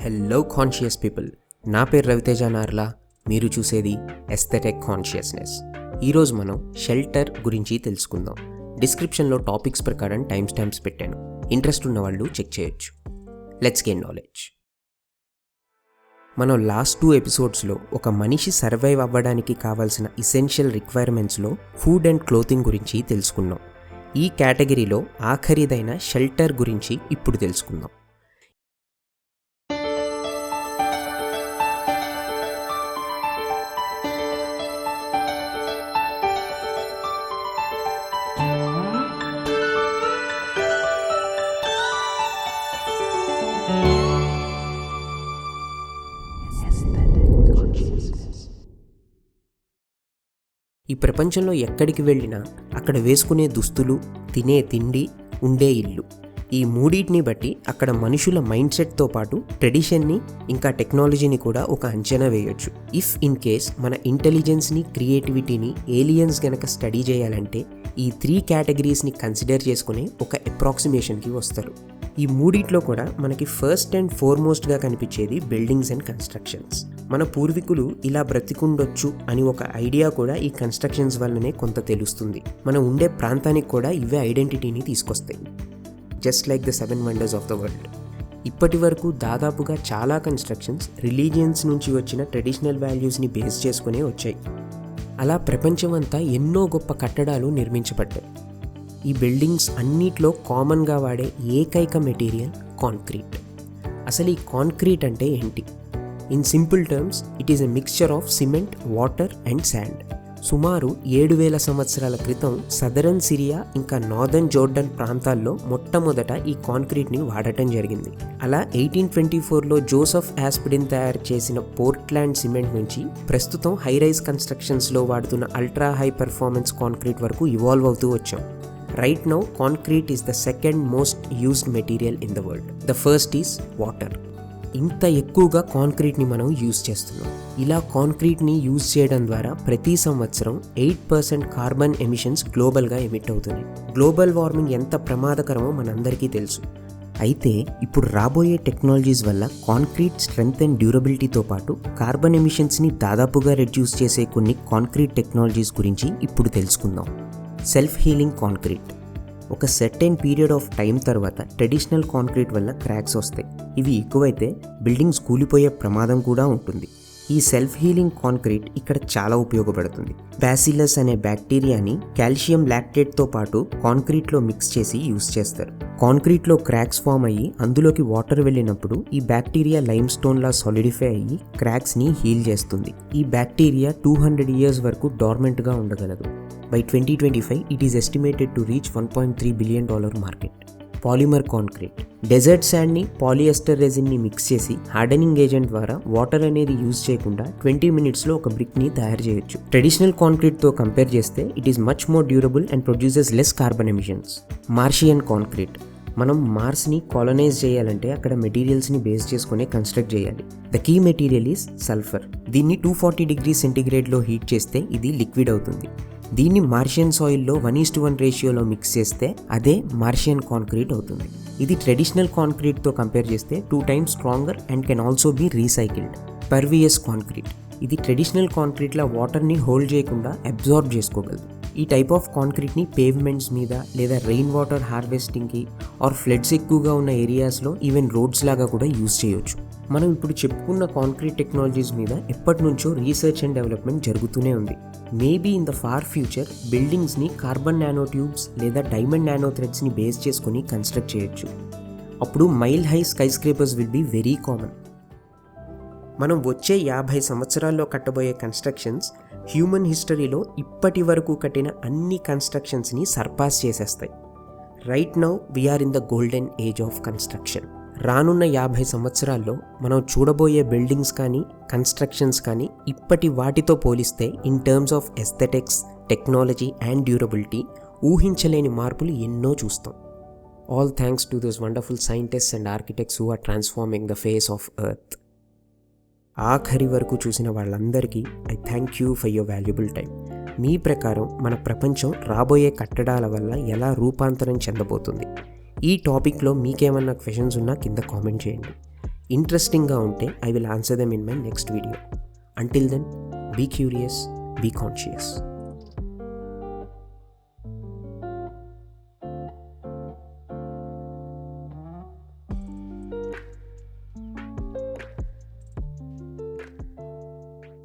Hello conscious people, నా పేరు రవితేజ నార్లా. మీరు చూసేది ఎస్థెటిక్ కాన్షియస్నెస్. ఈరోజు మనం షెల్టర్ గురించి తెలుసుకుందాం. డిస్క్రిప్షన్లో టాపిక్స్ ప్రకారం టైం స్టాంప్స్ పెట్టాను. ఇంట్రెస్ట్ ఉన్న వాళ్ళు చెక్ చేయొచ్చు. Let's gain knowledge. మనం లాస్ట్ 2 ఎపిసోడ్స్లో ఒక మనిషి సర్వైవ్ అవ్వడానికి కావాల్సిన ఇసెన్షియల్ రిక్వైర్మెంట్స్లో ఫుడ్ అండ్ క్లోతింగ్ గురించి తెలుసుకున్నాం. ఈ కేటగిరీలో ఆఖరిదైన షెల్టర్ గురించి ఇప్పుడు తెలుసుకుందాం. ఈ ప్రపంచంలో ఎక్కడికి వెళ్ళినా అక్కడ వేసుకునే దుస్తులు, తినే తిండి, ఉండే ఇల్లు, ఈ మూడింటిని బట్టి అక్కడ మనుషుల మైండ్ సెట్తో పాటు ట్రెడిషన్ని ఇంకా టెక్నాలజీని కూడా ఒక అంచనా వేయొచ్చు. ఇఫ్ ఇన్ కేస్ మన ఇంటెలిజెన్స్ని, క్రియేటివిటీని ఏలియన్స్ గనక స్టడీ చేయాలంటే ఈ 3 కేటగిరీస్ని కన్సిడర్ చేసుకుని ఒక అప్రాక్సిమేషన్కి వస్తారు. ఈ మూడిట్లో కూడా మనకి ఫస్ట్ అండ్ ఫార్మోస్ట్గా కనిపించేది బిల్డింగ్స్ అండ్ కన్స్ట్రక్షన్స్. మన పూర్వీకులు ఇలా బ్రతికుండొచ్చు అని ఒక ఐడియా కూడా ఈ కన్స్ట్రక్షన్స్ వల్లనే కొంత తెలుస్తుంది. మనం ఉండే ప్రాంతానికి కూడా ఇవే ఐడెంటిటీని తీసుకొస్తాయి. Just like the 7 wonders of the world. ఇప్పటి వరకు దాదాపుగా చాలా కన్స్ట్రక్షన్స్ రిలీజియన్స్ నుంచి వచ్చిన ట్రెడిషనల్ వాల్యూస్ని బేస్ చేసుకునే వచ్చాయి. అలా ప్రపంచమంతా ఎన్నో గొప్ప కట్టడాలు నిర్మించబడ్డాయి. ఈ బిల్డింగ్స్ అన్నిట్లో కామన్గా వాడే ఏకైక మెటీరియల్ కాంక్రీట్. అసలు ఈ కాంక్రీట్ అంటే ఏంటి? In simple terms, it is a mixture of cement, water and sand. సుమారు 7,000 సంవత్సరాల క్రితం సదరన్ సిరియా ఇంకా నార్దర్న్ జోర్డన్ ప్రాంతాల్లో మొట్టమొదట ఈ కాంక్రీట్ని వాడటం జరిగింది. అలా 1824లో జోసెఫ్ ఆస్పిడిన్ తయారు చేసిన పోర్ట్లాండ్ సిమెంట్ నుంచి ప్రస్తుతం హైరైజ్ కన్స్ట్రక్షన్స్లో వాడుతున్న అల్ట్రా హై పెర్ఫార్మెన్స్ కాంక్రీట్ వరకు ఇవాల్వ్ అవుతూ వచ్చాం. Right now, concrete is the second most used material in the world. The first is water. ఇంత ఎక్కువగా కాంక్రీట్ని మనం యూజ్ చేస్తున్నాం. ఇలా కాంక్రీట్ని యూజ్ చేయడం ద్వారా ప్రతి సంవత్సరం 8% కార్బన్ ఎమిషన్స్ గ్లోబల్గా ఎమిట్ అవుతుంది. గ్లోబల్ వార్మింగ్ ఎంత ప్రమాదకరమో మనందరికీ తెలుసు. అయితే ఇప్పుడు రాబోయే టెక్నాలజీస్ వల్ల కాంక్రీట్ స్ట్రెంగ్త్ అండ్ డ్యూరబిలిటీతో పాటు కార్బన్ ఎమిషన్స్ని దాదాపుగా రెడ్యూస్ చేసే కొన్ని కాంక్రీట్ టెక్నాలజీస్ గురించి ఇప్పుడు తెలుసుకుందాం. Self healing concrete. ఒక సర్టెన్ పీరియడ్ ఆఫ్ టైం తర్వాత ట్రెడిషనల్ కాంక్రీట్ వల్ల క్రాక్స్ వస్తాయి. ఇవి ఎక్కువైతే బిల్డింగ్స్ కూలిపోయే ప్రమాదం కూడా ఉంటుంది. ఈ సెల్ఫ్ హీలింగ్ కాంక్రీట్ ఇక్కడ చాలా ఉపయోగపడుతుంది. బ్యాసిలస్ అనే బ్యాక్టీరియాని కాల్షియం లాక్టేట్తో పాటు కాంక్రీట్లో మిక్స్ చేసి యూజ్ చేస్తారు. కాంక్రీట్లో క్రాక్స్ ఫామ్ అయ్యి అందులోకి వాటర్ వెళ్ళినప్పుడు ఈ బ్యాక్టీరియా లైమ్ స్టోన్లా సాలిడిఫై అయ్యి క్రాక్స్ని హీల్ చేస్తుంది. ఈ బ్యాక్టీరియా 200 years వరకు డార్మెంట్గా ఉండగలదు. By 2025, it is estimated to reach $1.3 billion market. Polymer concrete. Desert శాండ్ని, పాలిఎస్టర్ రెజిన్ని మిక్స్ చేసి హార్డనింగ్ ఏజెంట్ ద్వారా వాటర్ అనేది యూజ్ చేయకుండా 20 minutesలో ఒక బ్రిక్ని తయారు చేయొచ్చు. ట్రెడిషనల్ కాంక్రీట్తో కంపేర్ చేస్తే it is much more durable and produces less carbon emissions. Martian concrete. మనం మార్స్ని కాలనైజ్ చేయాలంటే అక్కడ మెటీరియల్స్ని బేస్ చేసుకునే కన్స్ట్రక్ట్ చేయాలి. The key material is sulphur. దీన్ని 240 degrees సెంటిగ్రేడ్లో హీట్ చేస్తే ఇది లిక్విడ్ అవుతుంది. దీన్ని మార్షియన్ సాయిల్లో 1:1 రేషియోలో మిక్స్ చేస్తే అదే మార్షియన్ కాంక్రీట్ అవుతుంది. ఇది ట్రెడిషనల్ కాంక్రీట్తో కంపేర్ చేస్తే 2 times stronger and can also be recycled. Pervious concrete. ఇది ట్రెడిషనల్ కాంక్రీట్లా వాటర్ని హోల్డ్ చేయకుండా అబ్జార్బ్ చేసుకోగలదు. ఈ టైప్ ఆఫ్ కాంక్రీట్ని పేవ్మెంట్స్ మీద లేదా రెయిన్ వాటర్ హార్వెస్టింగ్కి ఆర్ ఫ్లడ్స్ ఎక్కువగా ఉన్న ఏరియాస్లో ఈవెన్ రోడ్స్ లాగా కూడా యూజ్ చేయొచ్చు. మనం ఇప్పుడు చెప్పుకున్న కాంక్రీట్ టెక్నాలజీస్ మీద ఎప్పటి నుంచో రీసెర్చ్ అండ్ డెవలప్మెంట్ జరుగుతూనే ఉంది. Maybe in the far future బిల్డింగ్స్ని కార్బన్ నానో ట్యూబ్స్ లేదా డైమండ్ నానో థ్రెడ్స్ని బేస్ చేసుకుని కన్స్ట్రక్ట్ చేయొచ్చు. అప్పుడు mile high skyscrapers will be very common. మనం వచ్చే 50 సంవత్సరాల్లో కట్టబోయే కన్స్ట్రక్షన్స్ హ్యూమన్ హిస్టరీలో ఇప్పటి వరకు కట్టిన అన్ని కన్స్ట్రక్షన్స్ని సర్పాస్ చేసేస్తాయి. Right now we're in the golden age of construction. రానున్న 50 సంవత్సరాల్లో మనం చూడబోయే బిల్డింగ్స్ కానీ కన్స్ట్రక్షన్స్ కానీ ఇప్పటి వాటితో పోలిస్తే in terms of aesthetics, technology and durability ఊహించలేని మార్పులు ఎన్నో చూస్తాం. All thanks to those wonderful scientists and architects who are transforming the face of earth. ఆఖరి వరకు చూసిన వాళ్ళందరికీ I thank you for your valuable time. మీ ప్రకారం మన ప్రపంచం రాబోయే కట్టడాల వల్ల ఎలా రూపాంతరం చెందబోతుంది? ఈ టాపిక్లో మీకేమన్నా క్వశ్చన్స్ ఉన్నా కింద కామెంట్ చేయండి. ఇంట్రెస్టింగ్గా ఉంటే I will answer them in my next video. Until then, be curious, be conscious.